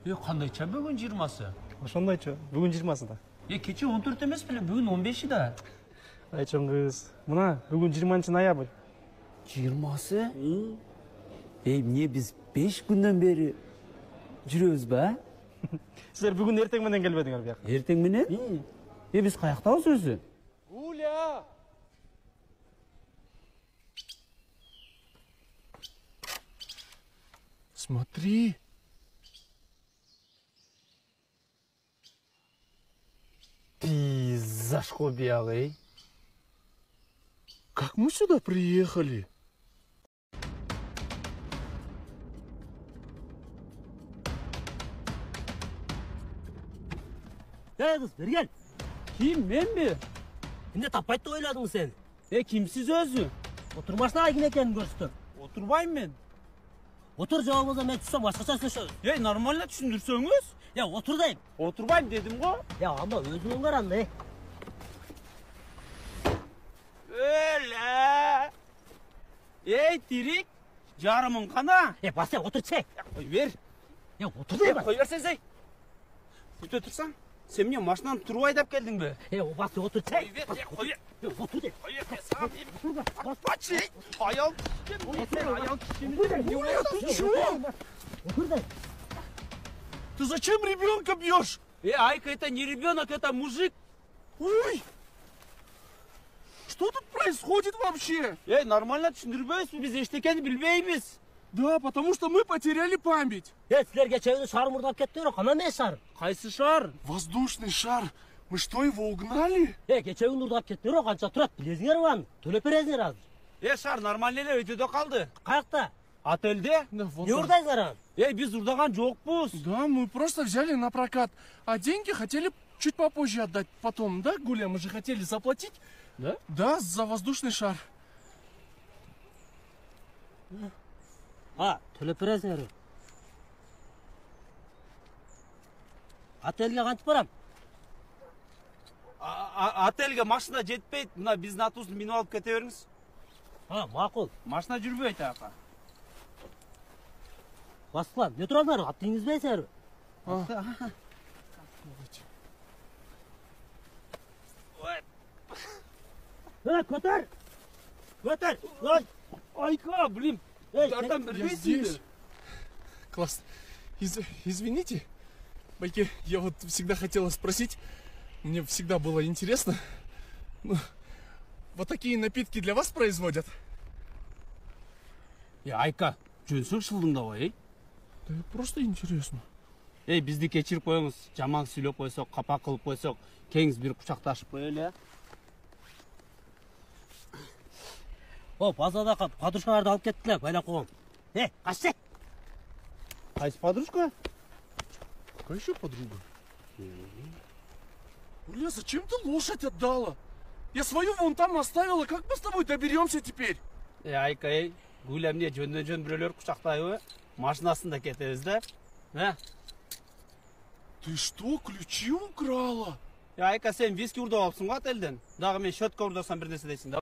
Кандайча бүгүн 20-сы? Ошондойчу. Бүгүн 20-сы да. Кече 14 эмес беле, бүгүн 15-и да. Айчон кыз. Мына бүгүн 20-ноябрь. 20-сы? Эмне биз 5 күндөн бери жүрөбүз ба? Силер бүгүн эртең менен келбедиңер бияка. Эртең менен? Биз каяктабыз өзү? Гуля! Смотри. Ты зашко бияга, Как мы сюда приехали? Kız Bergel, Ким, менби? şimdi tapaytı oyladın sen. Кимсиз өзү? Oturmasına kim ekeni görsün. Отурбайм мен. Otur cevabımıza ben tutsam başkası söylüyorsun. Нормально түшүндүрсөңүз? Ya otur deyim. Отурбайм дедим го. Ya ama özünün karanlığı. Өлө. Тирик, жарымың кана? Bas ya otur çek. Кой бер. Ya otur deyim. Кой берсең сей. Күтө турсаң, сен эмне машинаны туруп айдап келдиң бе? Bas ya otur çek. Кой бер. Ya otur deyim. Кой бер, сага бер. Бачы, аял. Otur deyim. Ты зачем ребенка бьешь? Айка, это не ребенок, это мужик. Ой! Что тут происходит вообще? Нормально түшүндүрбөйсүзбү, биз эчтекени билбейбиз. Да, потому что мы потеряли память. Sizler geçen gün şarı mırdak gettiler. Kana ne şarı? Кайсы шар? Воздушный шар. Мы что, его угнали? Geçen gün mırdak gettiler. Kança turat bilezler var. Töle perezler az. Шар нормально эле өтөдө калды. Kayakta. Отелде? Да, вот Ne так. oradayızlar az? Биз урдаган жокпуз. Да, мы просто взяли на прокат. А деньги хотели чуть попозже отдать. Потом, да, Гуля, мы же хотели заплатить. Да? Да, за воздушный шар. Ha, töle perezler. Atelge kanç param? Отелге машина жетпейт. Мына биздин атыбызды минип алып кете бериңиз. Ha, makul. Машина жүрбөйт ака. Baslan, ne durarlar? Attığınız be ser. Lan kötür. Kötür. Lan. Айка, блин. Жардам Я бербейсиңби? здесь. Класс. Извините. Байке, я вот всегда хотела спросить. Мне всегда было интересно. Ну, вот такие напитки для вас производят? Айка, жөнсөң шылдыңдабы, Да просто интересно. бизди кечирип коюңуз. Жаман сүйлөп койсок, капа кылып койсок, кеңиз бир кучакташып коелу, O bazada paduşalarda alıp gittiler. Böyle kovun. Kaçtı. Кайсы подружка? Какая еще подруга? Уля, зачем ты лошадь отдала? Я свою вон там оставила. Как мы с тобой доберемся теперь? Айка, Гуля эмне жөндөн бирөөлөр кучактайбы? Машинасында кетебиз да. Ты что, ключи украла? Айка, сен виски урдап алыпсың го отелден. Дагы мен счетко урдасам бир нерсе дейсиң да.